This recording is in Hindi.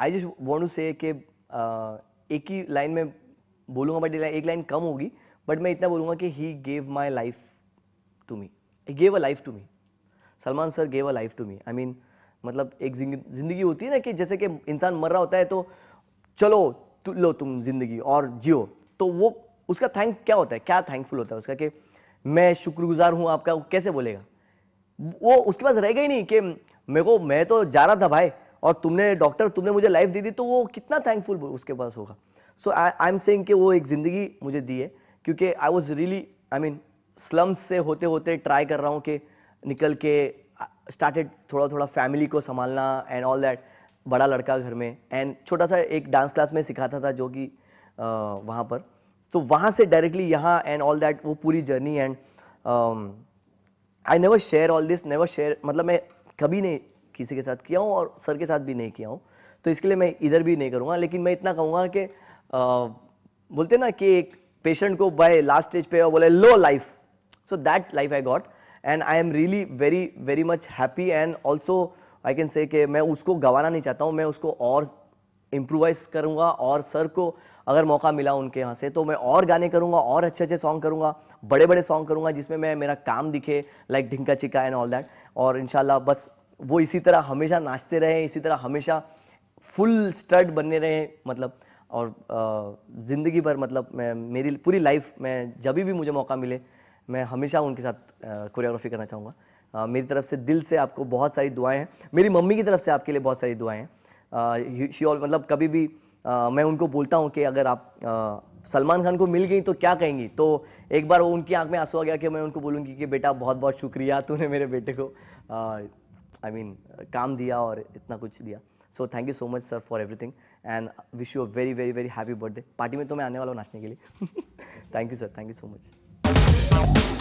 आई जस्ट वांट टू से कि एक ही लाइन में बोलूंगा, बट एक लाइन कम होगी, बट मैं इतना बोलूंगा कि he gave my life to me, he gave a life to me. Salman sir gave a life to me. I mean मतलब एक जिंदगी होती है ना कि जैसे कि इंसान मर रहा होता है तो चलो लो तुम जिंदगी और जियो, तो वो उसका थैंक क्या होता है, क्या थैंकफुल होता है उसका कि मैं शुक्रगुजार हूं आपका, वो कैसे बोलेगा? वो उसके पास रहेगा ही नहीं कि मेरे को, मैं तो जा रहा था भाई और तुमने डॉक्टर तुमने मुझे लाइफ दे दी, तो वो कितना थैंकफुल उसके पास होगा। सो आई एम सेइंग कि वो एक जिंदगी मुझे दी है, क्योंकि I was really, I mean slums से होते होते ट्राई कर रहा हूं कि निकल के स्टार्टेड थोड़ा थोड़ा फैमिली को संभालना एंड ऑल दैट। बड़ा लड़का घर में, एंड छोटा सा एक डांस क्लास में सिखाता था जो कि वहां पर, तो वहां से डायरेक्टली यहाँ एंड ऑल दैट, वो पूरी journey. And I never share all this, never share, मतलब मैं कभी नहीं किसी के साथ किया हूँ और सर के साथ भी नहीं किया हूँ, तो इसके लिए मैं इधर भी नहीं करूँगा। लेकिन मैं इतना कहूँगा कि बोलते ना कि एक पेशेंट को बाय लास्ट स्टेज पे बोले low life, so that life I got, and I am really very very much happy. And also I can say कि मैं उसको गंवाना नहीं चाहता हूँ, मैं उसको और इम्प्रोवाइज करूंगा, और सर को अगर मौका मिला उनके यहाँ से तो मैं और गाने करूंगा, और अच्छे अच्छे सॉन्ग करूंगा, बड़े बड़े सॉन्ग करूंगा जिसमें मैं मेरा काम दिखे, लाइक ढिंका चिका एंड ऑल दैट। और इंशाल्लाह बस वो इसी तरह हमेशा नाचते रहे, इसी तरह हमेशा फुल स्टड बनने रहे, मतलब और जिंदगी भर, मतलब मैं मेरी पूरी लाइफ में जब भी मुझे मौका मिले मैं हमेशा उनके साथ कोरियोग्राफी करना चाहूँगा। मेरी तरफ से दिल से आपको बहुत सारी दुआएं हैं, मेरी मम्मी की तरफ से आपके लिए बहुत सारी दुआएं हैं। श्योर, मतलब कभी भी मैं उनको बोलता हूं कि अगर आप सलमान खान को मिल गई तो क्या कहेंगी, तो एक बार वो उनकी आंख में आंसू आ गया कि मैं उनको बोलूंगी कि बेटा बहुत बहुत शुक्रिया, तूने मेरे बेटे को आई मीन काम दिया और इतना कुछ दिया। So thank you so much sir for everything, and wish you a very very very happy birthday. Party में तो मैं आने वाला हूँ नाचने के लिए। Thank you sir, thank you so much.